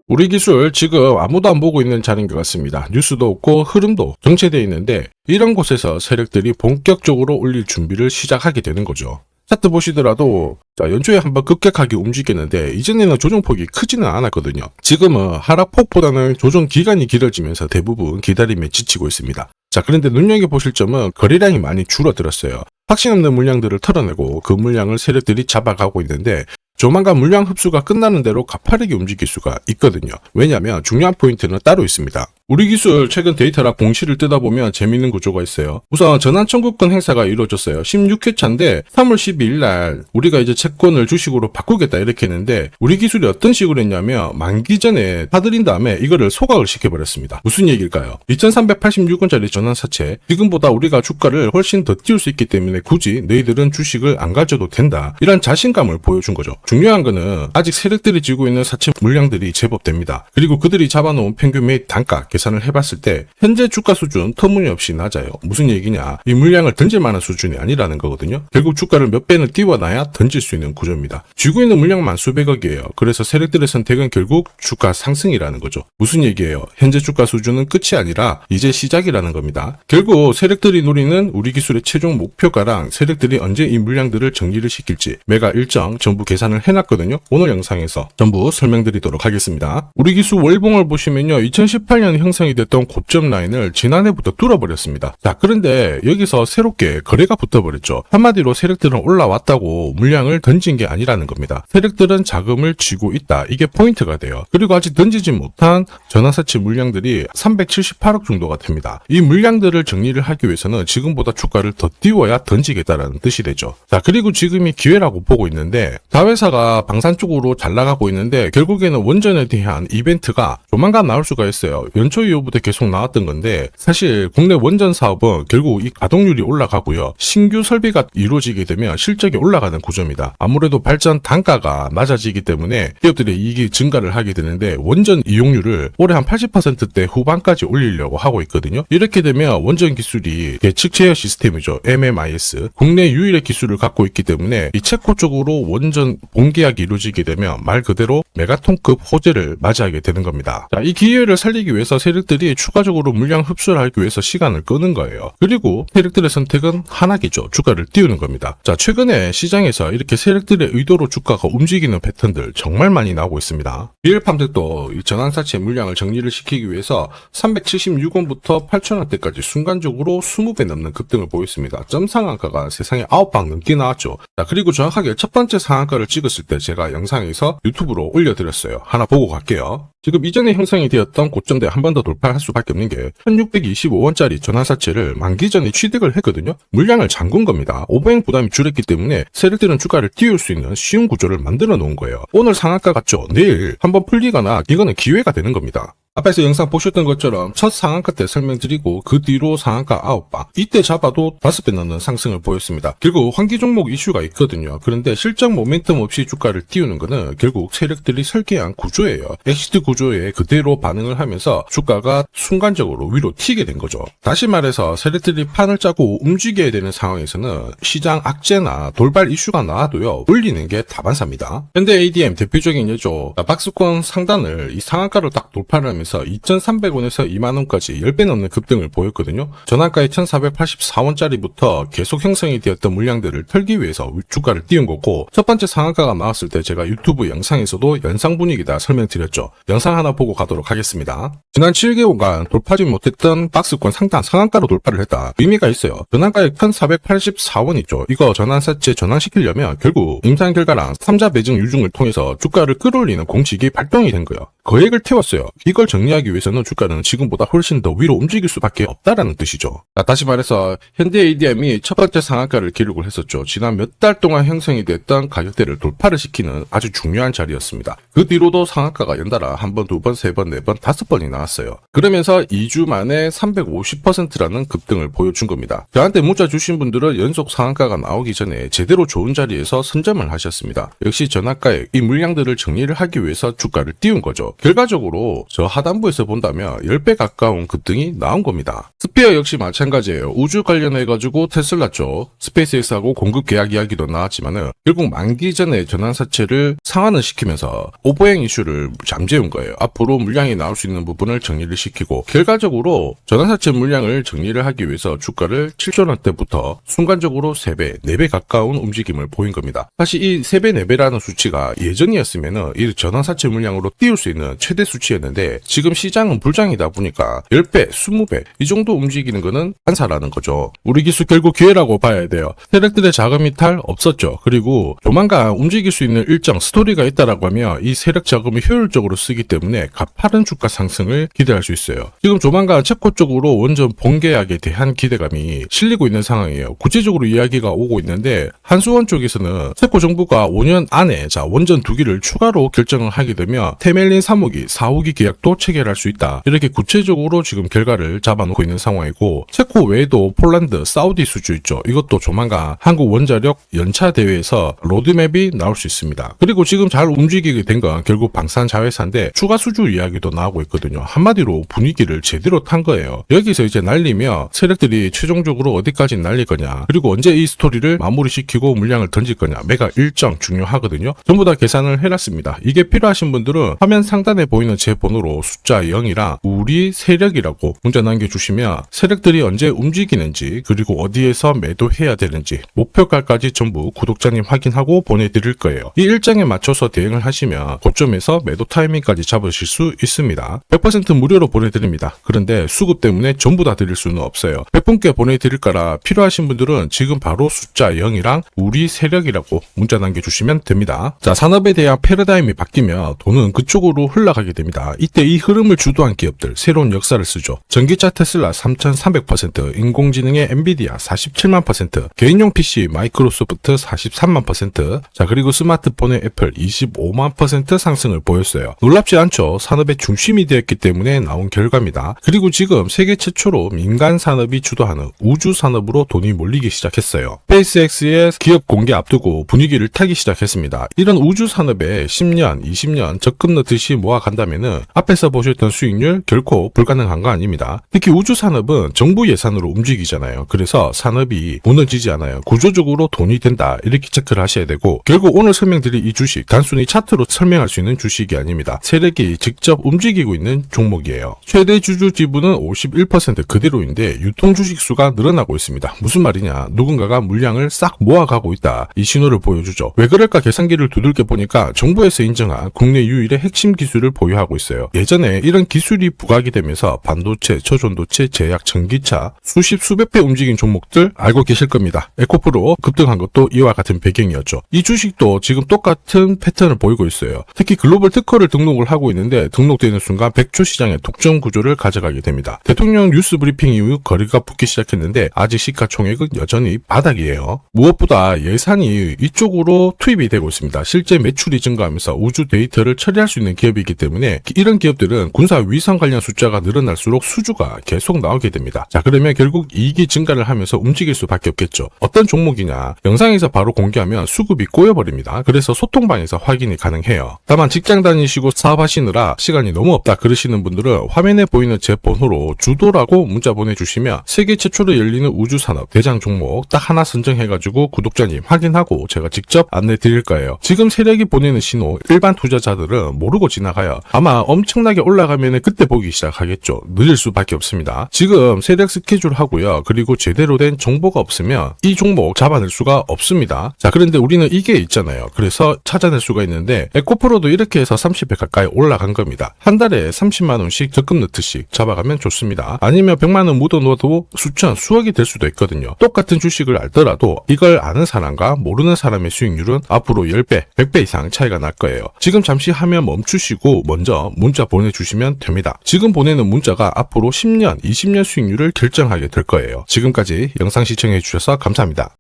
우리 기술 지금 아무도 안 보고 있는 자리인 것 같습니다. 뉴스도 없고 흐름도 정체되어 있는데 이런 곳에서 세력들이 본격적으로 올릴 준비를 시작하게 되는 거죠. 차트 보시더라도 연초에 한번 급격하게 움직였는데 이전에는 조정폭이 크지는 않았거든요. 지금은 하락폭보다는 조정 기간이 길어지면서 대부분 기다림에 지치고 있습니다. 그런데 눈여겨보실 점은 거래량이 많이 줄어들었어요. 확신 없는 물량들을 털어내고 그 물량을 세력들이 잡아가고 있는데 조만간 물량 흡수가 끝나는 대로 가파르게 움직일 수가 있거든요. 왜냐하면 중요한 포인트는 따로 있습니다. 우리 기술 최근 데이터락 공시를 뜯어보면 재밌는 구조가 있어요. 우선 전환 청구권 행사가 이루어졌어요. 16회차인데 3월 12일 날 우리가 이제 채권을 주식으로 바꾸겠다 이렇게 했는데 우리 기술이 어떤 식으로 했냐면 만기 전에 사들인 다음에 이거를 소각을 시켜버렸습니다. 무슨 얘기일까요? 2386원짜리 전환사채 지금보다 우리가 주가를 훨씬 더 띄울 수 있기 때문에 굳이 너희들은 주식을 안 가져도 된다. 이런 자신감을 보여준 거죠. 중요한 거는 아직 세력들이 쥐고 있는 사채 물량들이 제법 됩니다. 그리고 그들이 잡아놓은 평균 매입 단가 계산을 해봤을 때 현재 주가 수준 터무니없이 낮아요. 무슨 얘기냐? 이 물량을 던질 만한 수준이 아니라는 거거든요. 결국 주가를 몇 배는 띄워놔야 던질 수 있는 구조입니다. 쥐고 있는 물량만 수백억이에요. 그래서 세력들의 선택은 결국 주가 상승이라는 거죠. 무슨 얘기예요? 현재 주가 수준은 끝이 아니라 이제 시작이라는 겁니다. 결국 세력들이 노리는 우리 기술의 최종 목표가랑 세력들이 언제 이 물량들을 정리를 시킬지 매가 일정 전부 계산을 해놨거든요. 오늘 영상에서 전부 설명드리도록 하겠습니다. 우리 기술 월봉을 보시면요. 2018년 형성이 됐던 고점 라인을 지난해부터 뚫어버렸습니다. 그런데 여기서 새롭게 거래가 붙어버렸죠. 한마디로 세력들은 올라왔다고 물량을 던진 게 아니라는 겁니다. 세력들은 자금을 쥐고 있다. 이게 포인트가 돼요. 그리고 아직 던지지 못한 전환사채 물량들이 378억 정도가 됩니다. 이 물량들을 정리를 하기 위해서는 지금보다 주가를 더 띄워야 던지겠다라는 뜻이 되죠. 그리고 지금이 기회라고 보고 있는데 자회사가 방산 쪽으로 잘 나가고 있는데 결국에는 원전에 대한 이벤트가 조만간 나올 수가 있어요. 연초 이후부터 계속 나왔던 건데 사실 국내 원전 사업은 결국 이 가동률이 올라가고요. 신규 설비가 이루어지게 되면 실적이 올라가는 구조입니다. 아무래도 발전 단가가 낮아지기 때문에 기업들의 이익이 증가를 하게 되는데 원전 이용률을 올해 한 80%대 후반까지 올리려고 하고 있거든요. 이렇게 되면 원전 기술이 예측 제어 시스템이죠. MMIS. 국내 유일의 기술을 갖고 있기 때문에 이 체코 쪽으로 원전 본계약이 이루어지게 되면 말 그대로 메가톤급 호재를 맞이하게 되는 겁니다. 이 기회를 살리기 위해서 세력들이 추가적으로 물량 흡수를 하기 위해서 시간을 끄는 거예요. 그리고 세력들의 선택은 하나겠죠. 주가를 띄우는 겁니다. 최근에 시장에서 이렇게 세력들의 의도로 주가가 움직이는 패턴들 정말 많이 나오고 있습니다. 리얼팜들도 이 전환사채 물량을 정리를 시키기 위해서 376원부터 8,000원대까지 순간적으로 20배 넘는 급등을 보였습니다. 점 상한가가 세상에 9방 넘게 나왔죠. 그리고 정확하게 첫 번째 상한가를 찍었을 때 제가 영상에서 유튜브로 올려드렸어요. 하나 보고 갈게요. 지금 이전에 형성이 되었던 고점대 한 번 더 돌파할 수밖에 없는 게 1625원짜리 전환사채를 만기 전에 취득을 했거든요. 물량을 잠근 겁니다. 오버행 부담이 줄었기 때문에 세력들은 주가를 띄울 수 있는 쉬운 구조를 만들어 놓은 거예요. 오늘 상한가 같죠? 내일 한번 풀리거나 이거는 기회가 되는 겁니다. 앞에서 영상 보셨던 것처럼 첫 상한가 때 설명드리고 그 뒤로 상한가 9방 이때 잡아도 5배 넘는 상승을 보였습니다. 결국 환기 종목 이슈가 있거든요. 그런데 실적 모멘텀 없이 주가를 띄우는 거는 결국 세력들이 설계한 구조예요. 엑시트 구조에 그대로 반응을 하면서 주가가 순간적으로 위로 튀게 된 거죠. 다시 말해서 세력들이 판을 짜고 움직여야 되는 상황에서는 시장 악재나 돌발 이슈가 나와도요 올리는 게 다반사입니다. 현대 ADM 대표적인 예죠. 박스권 상단을 이 상한가로 딱 돌파를 하면서 2,300원에서 2만원까지 10배 넘는 급등을 보였거든요. 전환가의 1,484원짜리부터 계속 형성이 되었던 물량들을 털기 위해서 주가를 띄운 거고 첫 번째 상한가가 나왔을 때 제가 유튜브 영상에서도 연상 분위기다 설명드렸죠. 영상 하나 보고 가도록 하겠습니다. 지난 7개월간 돌파하지 못했던 박스권 상단 상한가로 돌파를 했다. 의미가 있어요. 전환가액 1,484원 있죠. 이거 전환사채 전환시키려면 결국 임상 결과랑 3자 매증 유증을 통해서 주가를 끌어올리는 공식이 발동이 된 거예요. 거액을 태웠어요. 이걸 정리하기 위해서는 주가는 지금보다 훨씬 더 위로 움직일 수밖에 없다라는 뜻이죠. 다시 말해서 현대 ADM이 첫 번째 상한가를 기록을 했었죠. 지난 몇 달 동안 형성이 됐던 가격대를 돌파를 시키는 아주 중요한 자리였습니다. 그 뒤로도 상한가가 연달아 한 번, 두 번, 세 번, 네 번, 5번이 나왔어요. 그러면서 2주 만에 350%라는 급등을 보여준 겁니다. 저한테 문자 주신 분들은 연속 상한가가 나오기 전에 제대로 좋은 자리에서 선점을 하셨습니다. 역시 전환가에 이 물량들을 정리를 하기 위해서 주가를 띄운 거죠. 결과적으로 저 하단부에서 본다면 10배 가까운 급등이 나온 겁니다. 스피어 역시 마찬가지예요. 우주 관련해가지고 테슬라 쪽 스페이스X하고 공급 계약 이야기도 나왔지만은 결국 만기 전에 전환사채를 상환을 시키면서 오버행 이슈를 잠재운 거예요. 앞으로 물량이 나올 수 있는 부분을 정리를 시키고 결과적으로 전환사채 물량을 정리를 하기 위해서 주가를 7조 원대부터 순간적으로 3배, 4배 가까운 움직임을 보인 겁니다. 사실 이 3배, 4배라는 수치가 예전이었으면은 이 전환사채 물량으로 띄울 수 있는 최대 수치였는데 지금 시장은 불장이다 보니까 10배, 20배 이 정도 움직이는 거는 한사라는 거죠. 우리 기수 결국 기회라고 봐야 돼요. 세력들의 자금 이탈 없었죠. 그리고 조만간 움직일 수 있는 일정 스토리가 있다라고 하면 이 세력 자금을 효율적으로 쓰기 때문에 가파른 주가 상승을 기대할 수 있어요. 지금 조만간 체코 쪽으로 원전 본계약에 대한 기대감이 실리고 있는 상황이에요. 구체적으로 이야기가 오고 있는데 한수원 쪽에서는 체코 정부가 5년 안에 원전 2기를 추가로 결정을 하게 되면 테멜린 3호기, 4호기 계약도 체결할 수 있다. 이렇게 구체적으로 지금 결과를 잡아놓고 있는 상황이고 체코 외에도 폴란드, 사우디 수주 있죠. 이것도 조만간 한국 원자력 연차 대회에서 로드맵이 나올 수 있습니다. 그리고 지금 잘 움직이게 된 건 결국 방산 자회사인데 추가 수주 이야기도 나오고 있거든요. 한마디로 분위기를 제대로 탄 거예요. 여기서 이제 날리며 세력들이 최종적으로 어디까지 날릴 거냐 그리고 언제 이 스토리를 마무리시키고 물량을 던질 거냐 매각 일정 중요하거든요. 전부 다 계산을 해놨습니다. 이게 필요하신 분들은 화면 상단에 보이는 제 번호로 숫자 0이랑 우리 세력이라고 문자 남겨주시면 세력들이 언제 움직이는지 그리고 어디에서 매도해야 되는지 목표가까지 전부 구독자님 확인하고 보내드릴 거예요. 이 일정에 맞춰서 대응을 하시면 고점에서 매도 타이밍까지 잡으실 수 있습니다. 100% 무료로 보내드립니다. 그런데 수급 때문에 전부 다 드릴 수는 없어요. 100분께 보내드릴 거라 필요하신 분들은 지금 바로 숫자 0이랑 우리 세력이라고 문자 남겨주시면 됩니다. 자, 산업에 대한 패러다임이 바뀌면 돈은 그쪽으로 흘러가게 됩니다. 이때 이 흐름을 주도한 기업들 새로운 역사를 쓰죠. 전기차 테슬라 3,300%, 인공지능의 엔비디아 47만%, 개인용 PC 마이크로소프트 43만%, 자 그리고 스마트폰의 애플 25만% 상승을 보였어요. 놀랍지 않죠? 산업의 중심이 되었기 때문에 나온 결과입니다. 그리고 지금 세계 최초로 민간 산업이 주도하는 우주 산업으로 돈이 몰리기 시작했어요. 스페이스X의 기업 공개 앞두고 분위기를 타기 시작했습니다. 이런 우주 산업에 10년, 20년 적금 넣듯이 모아간다면은 앞에서 보셨던 수익률 결코 불가능한 거 아닙니다. 특히 우주 산업은 정부 예산으로 움직이잖아요. 그래서 산업이 무너지지 않아요. 구조적으로 돈이 된다. 이렇게 체크를 하셔야 되고 결국 오늘 설명드릴 이 주식 단순히 차트로 설명할 수 있는 주식이 아닙니다. 세력이 직접 움직이고 있는 종목이에요. 최대 주주 지분은 51% 그대로인데 유통 주식 수가 늘어나고 있습니다. 무슨 말이냐? 누군가가 물량을 싹 모아가고 있다. 이 신호를 보여주죠. 왜 그럴까 계산기를 두들겨 보니까 정부에서 인정한 국내 유일의 핵심 기술을 보유하고 있어요. 예전에 이런 기술이 부각이 되면서 반도체, 저전도체, 제약, 전기차 수십 수백 배 움직인 종목들 알고 계실 겁니다. 에코프로 급등한 것도 이와 같은 배경이었죠. 이 주식도 지금 똑같은 패턴을 보이고 있어요. 특히 글로벌 특허를 등록을 하고 있는데 등록되는 순간 100조 시장의 독점 구조를 가져가게 됩니다. 대통령 뉴스 브리핑 이후 거리가 붙기 시작했는데 아직 시가총액은 여전히 바닥이에요. 무엇보다 예산이 이쪽으로 투입이 되고 있습니다. 실제 매출이 증가하면서 우주 데이터를 처리할 수 있는 기업이기 때문에 이런 기업들은 군사 위성 관련 숫자가 늘어날수록 수주가 계속 나오게 됩니다. 자, 그러면 결국 이익이 증가를 하면서 움직일 수밖에 없겠죠. 어떤 종목이냐? 영상에서 바로 공개하면 수급이 꼬여버립니다. 그래서 소통방에서 확인이 가능해요. 다만 직장 다니시고 사업하시느라 시간이 너무 없다 그러시는 분들은 화면에 보이는 제 번호로 주도라고 문자 보내주시면 세계 최초로 열리는 우주산업 대장 종목 딱 하나 선정해가지고 구독자님 확인하고 제가 직접 안내 드릴 거예요. 지금 세력이 보내는 신호 일반 투자자들은 모르고 지나가요. 아마 엄청나게 올라가면 그때 보기 시작하겠죠. 늦을 수밖에 없습니다. 지금 세력 스케줄 하고요. 그리고 제대로 된 정보가 없으면 이 종목 잡아낼 수가 없습니다. 자, 그런데 우리는 이게 있잖아요. 그래서 찾아낼 수가 있는데 에코프로도 이렇게 해서 30배 가까이 올라간 겁니다. 한 달에 30만 원씩 적금 넣듯이 잡아가면 좋습니다. 아니면 100만 원 묻어놓아도 수천, 수억이 될 수도 있거든요. 똑같은 주식을 알더라도 이걸 아는 사람과 모르는 사람의 수익률은 앞으로 10배, 100배 이상 차이가 날 거예요. 지금 잠시 화면 멈추시고 먼저 문자 보내주시면 됩니다. 지금 보내는 문자가 앞으로 10년, 20년 수익률을 결정하게 될 거예요. 지금까지 영상 시청해주셔서 감사합니다.